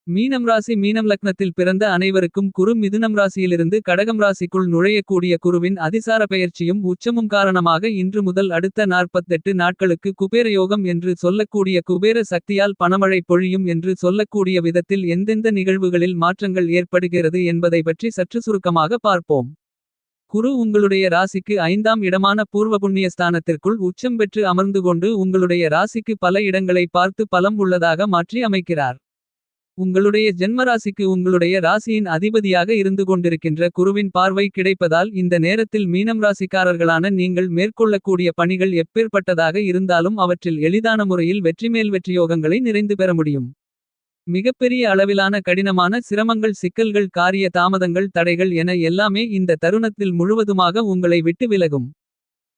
மீனம் ராசி மீனம் லக்னத்தில் பிறந்த அனைவருக்கும் குரு மிதுனம் ராசியிலிருந்து கடகம் ராசிக்குள் நுழையக்கூடிய குருவின் அதிசார பெயர்ச்சியும் உச்சமும் காரணமாக இன்று முதல் அடுத்த 48 நாட்களுக்கு குபேர யோகம் என்று சொல்லக்கூடிய குபேர சக்தியால் பணமழை பொழியும் என்று சொல்லக்கூடிய விதத்தில் எந்தெந்த நிகழ்வுகளில் மாற்றங்கள் ஏற்படுகிறது என்பதை பற்றி சற்று சுருக்கமாக பார்ப்போம். குரு உங்களுடைய ராசிக்கு 5ஆம் இடமான பூர்வ புண்ணிய ஸ்தானத்திற்குள் உச்சம் பெற்று அமர்ந்து கொண்டு உங்களுடைய ராசிக்கு பல இடங்களை பார்த்து பலம் உள்ளதாக மாற்றி அமைக்கிறார். உங்களுடைய ஜென்மராசிக்கு உங்களுடைய ராசியின் அதிபதியாக இருந்து கொண்டிருக்கின்ற குருவின் பார்வை கிடைப்பதால் இந்த நேரத்தில் மீனம் ராசிக்காரர்களான நீங்கள் மேற்கொள்ளக்கூடிய பணிகள் எப்பேற்பட்டதாக இருந்தாலும் அவற்றில் எளிதான முறையில் வெற்றிமேல் வெற்றியோகங்களை நிறைந்து பெற முடியும். மிகப்பெரிய அளவிலான கடினமான சிரமங்கள் சிக்கல்கள் காரிய தாமதங்கள் தடைகள் என எல்லாமே இந்த தருணத்தில் முழுவதுமாக உங்களை விட்டு விலகும்.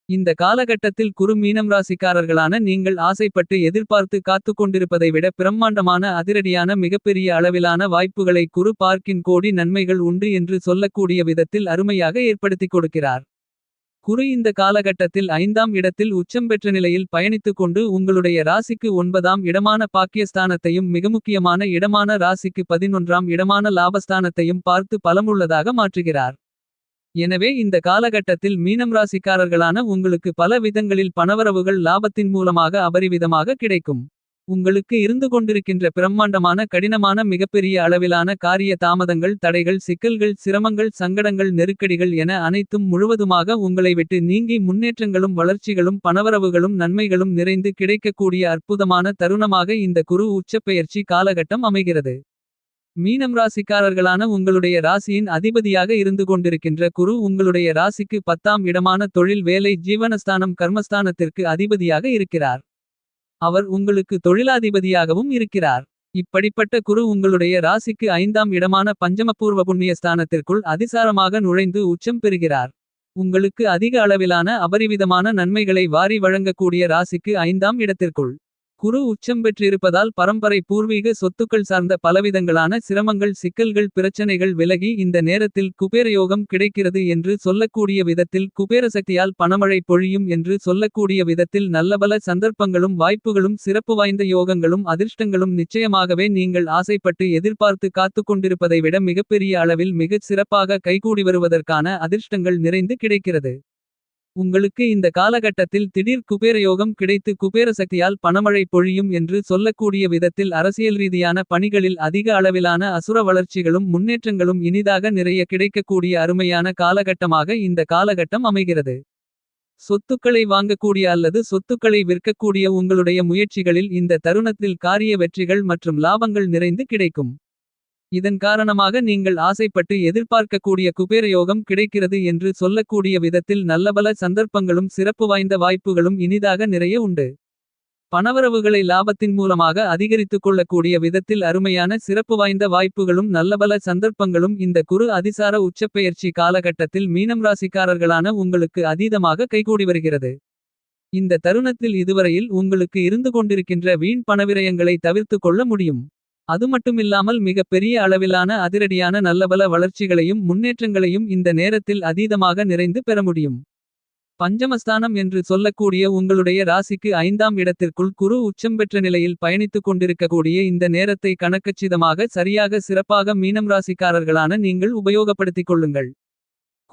இந்த காலகட்டத்தில் குரு மீனம் ராசிக்காரர்களான நீங்கள் ஆசைப்பட்டு எதிர்பார்த்து காத்து கொண்டிருப்பதை விட பிரம்மாண்டமான அதிரடியான மிகப்பெரிய அளவிலான வாய்ப்புகளை குரு பார்க்கின் கோடி நன்மைகள் உண்டு என்று சொல்லக்கூடிய விதத்தில் அருமையாக ஏற்படுத்திக் கொடுக்கிறார். குரு இந்த காலகட்டத்தில் 5ஆம் இடத்தில் உச்சம் பெற்ற நிலையில் பயணித்துக் கொண்டு உங்களுடைய ராசிக்கு 9ஆம் இடமான பாக்கியஸ்தானத்தையும் மிக முக்கியமான இடமான ராசிக்கு 11ஆம் இடமான லாபஸ்தானத்தையும் பார்த்து பலமுள்ளதாக மாற்றுகிறார். எனவே இந்த காலகட்டத்தில் மீனம் ராசிக்காரர்களான உங்களுக்கு பல விதங்களில் பணவரவுகள் லாபத்தின் மூலமாக அபரிவிதமாக கிடைக்கும். உங்களுக்கு இருந்து கொண்டிருக்கின்ற பிரம்மாண்டமான கடினமான மிகப்பெரிய அளவிலான காரிய தாமதங்கள் தடைகள் சிக்கல்கள் சிரமங்கள் சங்கடங்கள் நெருக்கடிகள் என அனைத்தும் முழுவதுமாக உங்களை விட்டு நீங்கி முன்னேற்றங்களும் வளர்ச்சிகளும் பணவரவுகளும் நன்மைகளும் நிறைந்து கிடைக்கக்கூடிய அற்புதமான தருணமாக இந்த குரு உச்சப்பெயர்ச்சி காலகட்டம் அமைகிறது. மீனம் ராசிக்காரர்களான உங்களுடைய ராசியின் அதிபதியாக இருந்து கொண்டிருக்கின்ற குரு உங்களுடைய ராசிக்கு 10ஆம் இடமான தொழில் வேலை ஜீவனஸ்தானம் கர்மஸ்தானத்திற்கு அதிபதியாக இருக்கிறார். அவர் உங்களுக்கு தொழிலாதிபதியாகவும் இருக்கிறார். இப்படிப்பட்ட குரு உங்களுடைய ராசிக்கு 5ஆம் இடமான பஞ்சமபூர்வ புண்ணிய ஸ்தானத்திற்குள் அதிசாரமாக நுழைந்து உச்சம் பெறுகிறார். உங்களுக்கு அதிக அளவிலான அபரிவிதமான நன்மைகளை வாரி வழங்கக்கூடிய ராசிக்கு 5ஆம் இடத்திற்குள் குரு உச்சம் பெற்றிருப்பதால் பரம்பரை பூர்வீக சொத்துக்கள் சார்ந்த பலவிதங்களான சிரமங்கள் சிக்கல்கள் பிரச்சனைகள் விலகி இந்த நேரத்தில் குபேரயோகம் கிடைக்கிறது என்று சொல்லக்கூடிய விதத்தில் குபேர சக்தியால் பணமழை பொழியும் என்று சொல்லக்கூடிய விதத்தில் நல்லபல சந்தர்ப்பங்களும் வாய்ப்புகளும் சிறப்பு வாய்ந்த யோகங்களும் அதிர்ஷ்டங்களும் நிச்சயமாகவே நீங்கள் ஆசைப்பட்டு எதிர்பார்த்து காத்து கொண்டிருப்பதை விட மிகப்பெரிய அளவில் மிகச் சிறப்பாக கைகூடி வருவதற்கான அதிர்ஷ்டங்கள் நிறைந்து கிடைக்கிறது. உங்களுக்கு இந்த காலகட்டத்தில் திடீர் குபேரயோகம் கிடைத்து குபேர சக்தியால் பணமழை பொழியும் என்று சொல்லக்கூடிய விதத்தில் அரசியல் ரீதியான பணிகளில் அதிக அளவிலான அசுர வளர்ச்சிகளும் முன்னேற்றங்களும் இனிதாக நிறைய கிடைக்கக்கூடிய அருமையான காலகட்டமாக இந்த காலகட்டம் அமைகிறது. சொத்துக்களை வாங்கக்கூடிய அல்லது சொத்துக்களை விற்கக்கூடிய உங்களுடைய முயற்சிகளில் இந்த தருணத்தில் காரிய வெற்றிகள் மற்றும் லாபங்கள் நிறைந்து கிடைக்கும். இதன் காரணமாக நீங்கள் ஆசைப்பட்டு எதிர்பார்க்கக்கூடிய குபேரயோகம் கிடைக்கிறது என்று சொல்லக்கூடிய விதத்தில் நல்லபல சந்தர்ப்பங்களும் சிறப்பு வாய்ந்த வாய்ப்புகளும் இனிதாக நிறைய உண்டு. பணவரவுகளை லாபத்தின் மூலமாக அதிகரித்துக் கொள்ளக்கூடிய விதத்தில் அருமையான சிறப்பு வாய்ந்த வாய்ப்புகளும் நல்லபல சந்தர்ப்பங்களும் இந்த குரு அதிசார உச்சப்பெயர்ச்சி காலகட்டத்தில் மீனம் ராசிக்காரர்களான உங்களுக்கு அதீதமாக கைகூடி வருகிறது. இந்த தருணத்தில் இதுவரையில் உங்களுக்கு இருந்து கொண்டிருக்கின்ற வீண் பணவிரயங்களை தவிர்த்து கொள்ள முடியும். அதுமட்டுமில்லாமல் மிகப் பெரிய அளவிலான அதிரடியான நல்லபல வளர்ச்சிகளையும் முன்னேற்றங்களையும் இந்த நேரத்தில் அதீதமாக நிறைந்து பெற முடியும். பஞ்சமஸ்தானம் என்று சொல்லக்கூடிய உங்களுடைய ராசிக்கு 5ஆம் இடத்திற்குள் குரு உச்சம் பெற்ற நிலையில் பயணித்துக் கொண்டிருக்கக்கூடிய இந்த நேரத்தை கணக்கச்சிதமாக சரியாக சிறப்பாக மீனம் ராசிக்காரர்களான நீங்கள் உபயோகப்படுத்திக் கொள்ளுங்கள்.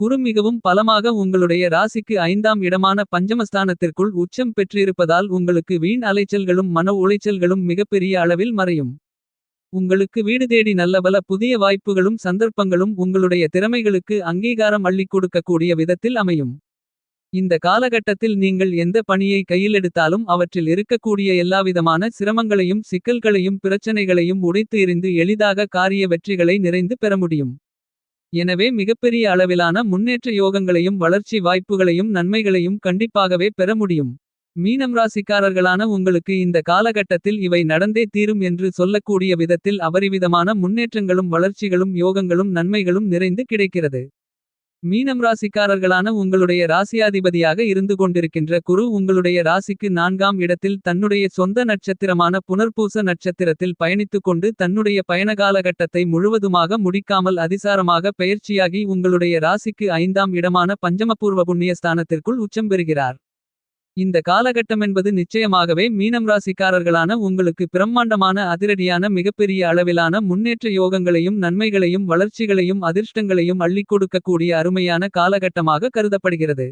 குரு மிகவும் பலமாக உங்களுடைய ராசிக்கு 5ஆம் இடமான பஞ்சமஸ்தானத்திற்குள் உச்சம் பெற்றிருப்பதால் உங்களுக்கு வீண் அலைச்சல்களும் மன உளைச்சல்களும் மிகப்பெரிய அளவில் மறையும். உங்களுக்கு வீடு தேடி நல்லபல புதிய வாய்ப்புகளும் சந்தர்ப்பங்களும் உங்களுடைய திறமைகளுக்கு அங்கீகாரம் அள்ளிக் கொடுக்கக்கூடிய விதத்தில் அமையும். இந்த காலகட்டத்தில் நீங்கள் எந்த பணியை கையில் எடுத்தாலும் அவற்றில் இருக்கக்கூடிய எல்லாவிதமான சிரமங்களையும் சிக்கல்களையும் பிரச்சனைகளையும் உடைத்து எறிந்து எளிதாக காரிய வெற்றிகளை நிறைந்து பெற முடியும். எனவே மிகப்பெரிய அளவிலான முன்னேற்ற யோகங்களையும் வளர்ச்சி வாய்ப்புகளையும் நன்மைகளையும் கண்டிப்பாகவே பெற முடியும். மீனம் ராசிக்காரர்களான உங்களுக்கு இந்த காலகட்டத்தில் இவை நடந்தே தீரும் என்று சொல்லக்கூடிய விதத்தில் அபரிவிதமான முன்னேற்றங்களும் வளர்ச்சிகளும் யோகங்களும் நன்மைகளும் நிறைந்து கிடைக்கிறது. மீனம் ராசிக்காரர்களான உங்களுடைய ராசியாதிபதியாக இருந்து கொண்டிருக்கின்ற குரு உங்களுடைய ராசிக்கு 4ஆம் இடத்தில் தன்னுடைய சொந்த நட்சத்திரமான புனர்பூச நட்சத்திரத்தில் பயணித்துக் கொண்டு தன்னுடைய பயண காலகட்டத்தை முழுவதுமாக முடிக்காமல் அதிசாரமாக பெயர்ச்சியாகி உங்களுடைய ராசிக்கு 5ஆம் இடமான பஞ்சமபூர்வ புண்ணிய ஸ்தானத்திற்குள் உச்சம் பெறுகிறார். இந்த காலகட்டமென்பது நிச்சயமாகவே மீனம் ராசிக்காரர்களான உங்களுக்கு பிரம்மாண்டமான அதிரடியான மிகப்பெரிய அளவிலான முன்னேற்ற யோகங்களையும் நன்மைகளையும் வளர்ச்சிகளையும் அதிர்ஷ்டங்களையும் அள்ளிக் கொடுக்கக்கூடிய அருமையான காலகட்டமாக கருதப்படுகிறது.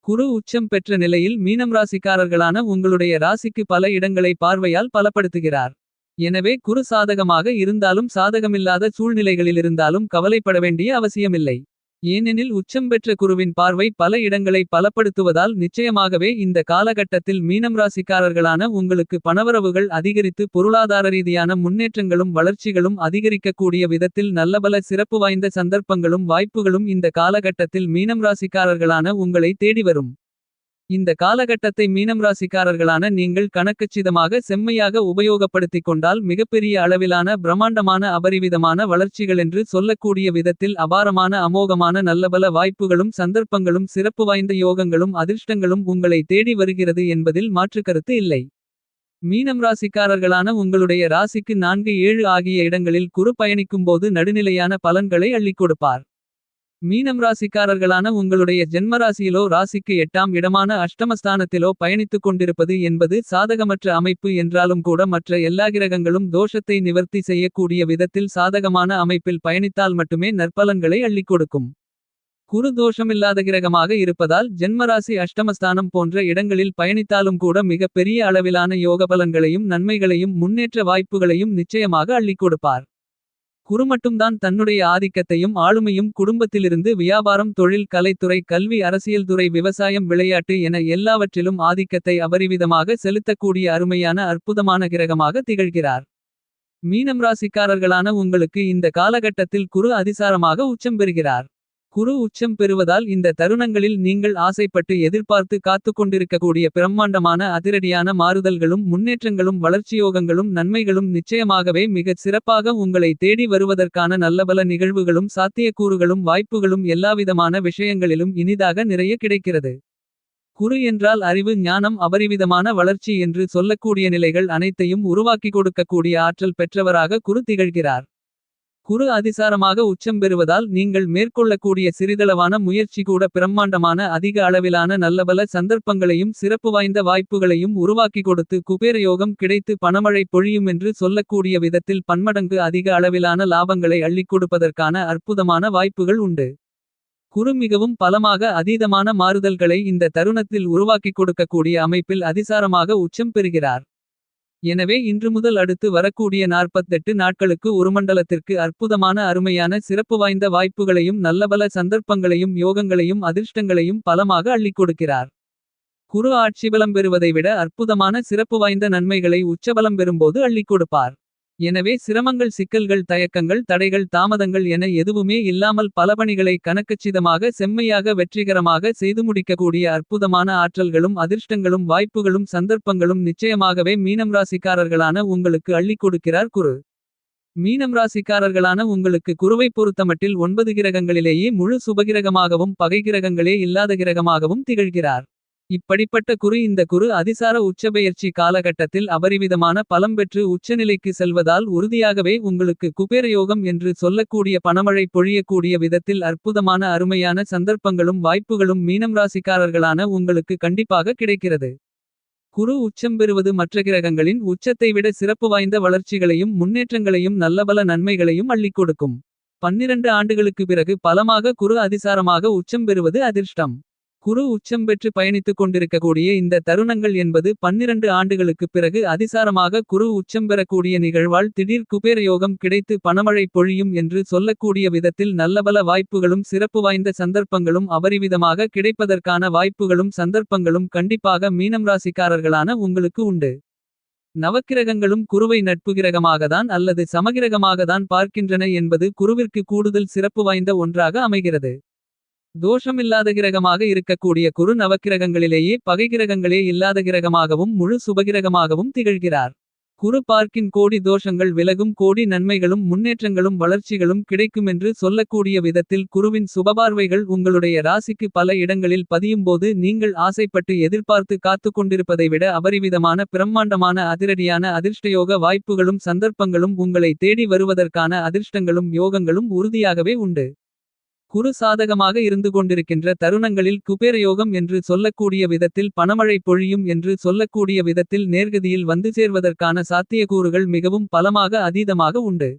குரு உச்சம் பெற்ற நிலையில் மீனம் ராசிக்காரர்களான உங்களுடைய ராசிக்கு பல இடங்களை பார்வையால் பலப்படுத்துகிறார். எனவே குரு சாதகமாக இருந்தாலும் சாதகமில்லாத சூழ்நிலைகளிலிருந்தாலும் கவலைப்பட வேண்டிய அவசியமில்லை. ஏனெனில் உச்சம் பெற்ற குருவின் பார்வை பல இடங்களை பலப்படுத்துவதால் நிச்சயமாகவே இந்த காலகட்டத்தில் மீனம் ராசிக்காரர்களான உங்களுக்கு பணவரவுகள் அதிகரித்து பொருளாதார ரீதியான முன்னேற்றங்களும் வளர்ச்சிகளும் அதிகரிக்கக்கூடிய விதத்தில் நல்லபல சிறப்பு வாய்ந்த சந்தர்ப்பங்களும் வாய்ப்புகளும் இந்த காலகட்டத்தில் மீனம் ராசிக்காரர்களான உங்களை தேடி வரும். இந்த காலகட்டத்தை மீனம் ராசிக்காரர்களான நீங்கள் கணக்கச்சிதமாக செம்மையாக உபயோகப்படுத்திக் கொண்டால் மிகப்பெரிய அளவிலான பிரம்மாண்டமான அபரிவிதமான வளர்ச்சிகளென்று சொல்லக்கூடிய விதத்தில் அபாரமான அமோகமான நல்லபல வாய்ப்புகளும் சந்தர்ப்பங்களும் சிறப்பு வாய்ந்த யோகங்களும் அதிர்ஷ்டங்களும் உங்களை தேடி வருகிறது என்பதில் மாற்றுக்கருத்து இல்லை. மீனம் ராசிக்காரர்களான உங்களுடைய ராசிக்கு 4 7 ஆகிய இடங்களில் குரு பயணிக்கும்போது நடுநிலையான பலன்களை அள்ளிக் கொடுப்பார். மீனம் ராசிக்காரர்களான உங்களுடைய ஜென்மராசியிலோ ராசிக்கு 8ஆம் இடமான அஷ்டமஸ்தானத்திலோ பயணித்துக் கொண்டிருப்பது என்பது சாதகமற்ற அமைப்பு என்றாலும் கூட மற்ற எல்லா கிரகங்களும் தோஷத்தை நிவர்த்தி செய்யக்கூடிய விதத்தில் சாதகமான அமைப்பில் பயணித்தால் மட்டுமே நற்பலன்களை அள்ளிக் கொடுக்கும். குரு தோஷமில்லாத கிரகமாக இருப்பதால் ஜென்மராசி அஷ்டமஸ்தானம் போன்ற இடங்களில் பயணித்தாலும் கூட மிக பெரிய அளவிலான யோகபலன்களையும் நன்மைகளையும் முன்னேற்ற வாய்ப்புகளையும் நிச்சயமாக அள்ளிக் கொடுப்பார். குரு மட்டும்தான் தன்னுடைய ஆதிக்கத்தையும் ஆளுமையும் குடும்பத்திலிருந்து வியாபாரம் தொழில் கலைத்துறை கல்வி அரசியல் துறை விவசாயம் விளையாட்டு என எல்லாவற்றிலும் ஆதிக்கத்தை அபரிவிதமாக செலுத்தக்கூடிய அருமையான அற்புதமான கிரகமாக திகழ்கிறார். மீனம் ராசிக்காரர்களான உங்களுக்கு இந்த காலகட்டத்தில் குரு அதிசாரமாக உச்சம் பெறுகிறார். குரு உச்சம் பெறுவதால் இந்த தருணங்களில் நீங்கள் ஆசைப்பட்டு எதிர்பார்த்து காத்துக்கொண்டிருக்கக்கூடிய பிரம்மாண்டமான அதிரடியான மாறுதல்களும் முன்னேற்றங்களும் வளர்ச்சியோகங்களும் நன்மைகளும் நிச்சயமாகவே மிகச் சிறப்பாக உங்களை தேடி வருவதற்கான நல்லபல நிகழ்வுகளும் சாத்தியக்கூறுகளும் வாய்ப்புகளும் எல்லாவிதமான விஷயங்களிலும் இனிதாக நிறைய கிடைக்கிறது. குரு என்றால் அறிவு ஞானம் அபரிவிதமான வளர்ச்சி என்று சொல்லக்கூடிய நிலைகள் அனைத்தையும் உருவாக்கி கொடுக்கக்கூடிய ஆற்றல் பெற்றவராக குரு திகழ்கிறார். குரு அதிசாரமாக உச்சம் பெறுவதால் நீங்கள் மேற்கொள்ளக்கூடிய சிறிதளவான முயற்சி கூட பிரம்மாண்டமான அதிக அளவிலான நல்லபல சந்தர்ப்பங்களையும் சிறப்பு வாய்ந்த வாய்ப்புகளையும் உருவாக்கி கொடுத்து குபேரயோகம் கிடைத்து பணமழை பொழியும் என்று சொல்லக்கூடிய விதத்தில் பன்மடங்கு அதிக அளவிலான லாபங்களை அள்ளிக் கொடுப்பதற்கான அற்புதமான வாய்ப்புகள் உண்டு. குரு மிகவும் பலமாக அதீதமான மாறுதல்களை இந்த தருணத்தில் உருவாக்கிக் கொடுக்கக்கூடிய அமைப்பில் அதிசாரமாக உச்சம் பெறுகிறார். எனவே இன்று முதல் அடுத்து வரக்கூடிய 48 நாட்களுக்கு ஒரு மண்டலத்திற்கு அற்புதமான அருமையான சிறப்பு வாய்ந்த வாய்ப்புகளையும் நல்லபல சந்தர்ப்பங்களையும் யோகங்களையும் அதிர்ஷ்டங்களையும் பலமாக அள்ளிக் கொடுக்கிறார். குரு ஆட்சிபலம் பெறுவதை விட அற்புதமான சிறப்பு வாய்ந்த நன்மைகளை உச்சபலம் பெறும்போது அள்ளிக் கொடுப்பார். எனவே சிரமங்கள் சிக்கல்கள் தயக்கங்கள் தடைகள் தாமதங்கள் என எதுவுமே இல்லாமல் பல பணிகளை கணக்கச்சிதமாக செம்மையாக வெற்றிகரமாக செய்து முடிக்கக்கூடிய அற்புதமான ஆற்றல்களும் அதிர்ஷ்டங்களும் வாய்ப்புகளும் சந்தர்ப்பங்களும் நிச்சயமாகவே மீனம் ராசிக்காரர்களான உங்களுக்கு அள்ளிக் கொடுக்கிறார் குரு. மீனம் ராசிக்காரர்களான உங்களுக்கு குருவை பொறுத்தமட்டில் 9 கிரகங்களிலேயே முழு சுபகிரகமாகவும் பகை கிரகங்களே இல்லாத கிரகமாகவும் திகழ்கிறார். இப்படிப்பட்ட குரு இந்த குரு அதிசார உச்சபெயர்ச்சி காலகட்டத்தில் அபரிவிதமான பலம் பெற்று உச்சநிலைக்கு செல்வதால் உறுதியாகவே உங்களுக்கு குபேரயோகம் என்று சொல்லக்கூடிய பணமழை பொழியக்கூடிய விதத்தில் அற்புதமான அருமையான சந்தர்ப்பங்களும் வாய்ப்புகளும் மீனம் ராசிக்காரர்களான உங்களுக்கு கண்டிப்பாக கிடைக்கிறது. குரு உச்சம் பெறுவது மற்ற கிரகங்களின் உச்சத்தை விட சிறப்பு வாய்ந்த வளர்ச்சிகளையும் முன்னேற்றங்களையும் நல்லபல நன்மைகளையும் அள்ளிக் கொடுக்கும். 12 ஆண்டுகளுக்கு பிறகு பலமாக குரு அதிசாரமாக உச்சம் பெறுவது அதிர்ஷ்டம். குரு உச்சம் பெற்று பயணித்துக் கொண்டிருக்கக்கூடிய இந்த தருணங்கள் என்பது 12 ஆண்டுகளுக்குப் பிறகு அதிசாரமாக குரு உச்சம் பெறக்கூடிய நிகழ்வால் திடீர் குபேரயோகம் கிடைத்து பணமழை பொழியும் என்று சொல்லக்கூடிய விதத்தில் நல்லபல வாய்ப்புகளும் சிறப்பு வாய்ந்த சந்தர்ப்பங்களும் அபரிவிதமாக கிடைப்பதற்கான வாய்ப்புகளும் சந்தர்ப்பங்களும் கண்டிப்பாக மீனம் ராசிக்காரர்களான உங்களுக்கு உண்டு. நவக்கிரகங்களும் குருவை நட்பு கிரகமாகத்தான் அல்லது சமகிரகமாகத்தான் பார்க்கின்றன என்பது குருவிற்கு கூடுதல் சிறப்பு வாய்ந்த ஒன்றாக அமைகிறது. தோஷமில்லாத கிரகமாக இருக்கக்கூடிய குரு நவக்கிரகங்களிலேயே பகை கிரகங்களே இல்லாத கிரகமாகவும் முழு சுபகிரகமாகவும் திகழ்கிறார். குரு பார்க்கின் கோடி தோஷங்கள் விலகும் கோடி நன்மைகளும் முன்னேற்றங்களும் வளர்ச்சிகளும் கிடைக்குமென்று சொல்லக்கூடிய விதத்தில் குருவின் சுபபார்வைகள் உங்களுடைய ராசிக்கு பல இடங்களில் பதியும்போது நீங்கள் ஆசைப்பட்டு எதிர்பார்த்து காத்து கொண்டிருப்பதை விட அபரிவிதமான பிரம்மாண்டமான அதிரடியான அதிர்ஷ்டயோக வாய்ப்புகளும் சந்தர்ப்பங்களும் உங்களை தேடி வருவதற்கான அதிர்ஷ்டங்களும் யோகங்களும் உறுதியாகவே உண்டு. குரு சாதகமாக இருந்து கொண்டிருக்கின்ற தருணங்களில் குபேரயோகம் என்று சொல்லக்கூடிய விதத்தில் பணமழை பொழியும் என்று சொல்லக்கூடிய விதத்தில் நேர்கதியில் வந்து சேர்வதற்கான சாத்தியக்கூறுகள் மிகவும் பலமாக அதீதமாக உண்டு.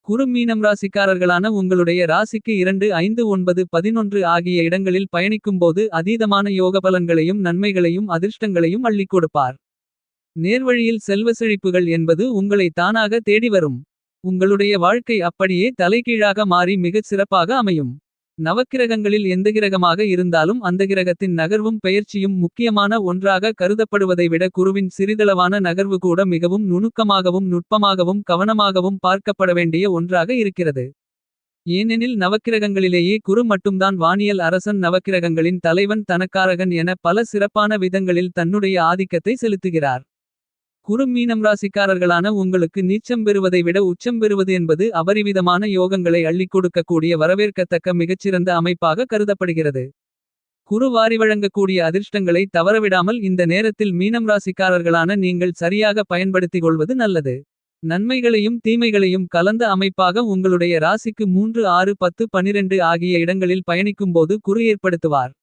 குரு மீனம் ராசிக்காரர்களான உங்களுடைய ராசிக்கு 2 5 9 11 ஆகிய இடங்களில் பயணிக்கும்போது அதீதமான யோக பலன்களையும் நன்மைகளையும் அதிர்ஷ்டங்களையும் அள்ளிக் கொடுப்பார். நேர்வழியில் செல்வ செழிப்புகள் என்பது உங்களை தானாக தேடி வரும். உங்களுடைய வாழ்க்கை அப்படியே தலைகீழாக மாறி மிகச் சிறப்பாக அமையும். நவக்கிரகங்களில் எந்த கிரகமாக இருந்தாலும் அந்த கிரகத்தின் நகர்வும் பெயர்ச்சியும் முக்கியமான ஒன்றாக கருதப்படுவதை விட குருவின் சிறிதளவான நகர்வு கூட மிகவும் நுணுக்கமாகவும் நுட்பமாகவும் கவனமாகவும் பார்க்கப்பட வேண்டிய ஒன்றாக இருக்கிறது. ஏனெனில் நவக்கிரகங்களிலேயே குரு மட்டும்தான் வானியல் அரசன், நவக்கிரகங்களின் தலைவன், தனக்காரகன் என பல சிறப்பான விதங்களில் தன்னுடைய ஆதிக்கத்தை செலுத்துகிறார். குரு மீனம் ராசிக்காரர்களான உங்களுக்கு நீச்சம் பெறுவதை விட உச்சம் பெறுவது என்பது அபரிவிதமான யோகங்களை அள்ளிக் கொடுக்கக்கூடிய வரவேற்கத்தக்க மிகச்சிறந்த அமைப்பாக கருதப்படுகிறது. குரு வாரி வழங்கக்கூடிய அதிர்ஷ்டங்களை தவறவிடாமல் இந்த நேரத்தில் மீனம் ராசிக்காரர்களான நீங்கள் சரியாக பயன்படுத்திக் கொள்வது நல்லது. நன்மைகளையும் தீமைகளையும் கலந்த அமைப்பாக உங்களுடைய ராசிக்கு 3 6 10 12 ஆகிய இடங்களில் பயணிக்கும்போது குரு ஏற்படுத்துவார்.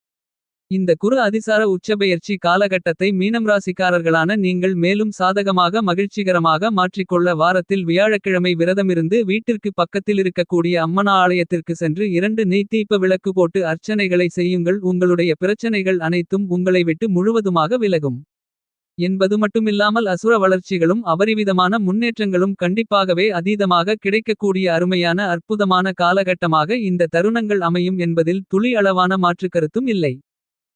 இந்த குரு அதிசார உச்சபெயர்ச்சி காலகட்டத்தை மீனம் ராசிக்காரர்களான நீங்கள் மேலும் சாதகமாக மகிழ்ச்சிகரமாக மாற்றிக்கொள்ள வாரத்தில் வியாழக்கிழமை விரதமிருந்து வீட்டிற்கு பக்கத்தில் இருக்கக்கூடிய அம்மனா ஆலயத்திற்கு சென்று 2 நெய் தீப விளக்கு போட்டு அர்ச்சனைகளை செய்யுங்கள். உங்களுடைய பிரச்சனைகள் அனைத்தும் உங்களை விட்டு முழுவதுமாக விலகும் என்பது மட்டுமில்லாமல் அசுர வளர்ச்சிகளும் அபரிவிதமான முன்னேற்றங்களும் கண்டிப்பாகவே அதீதமாக கிடைக்கக்கூடிய அருமையான அற்புதமான காலகட்டமாக இந்த தருணங்கள் அமையும் என்பதில் துளி அளவான மாற்றுக்கருத்தும் இல்லை.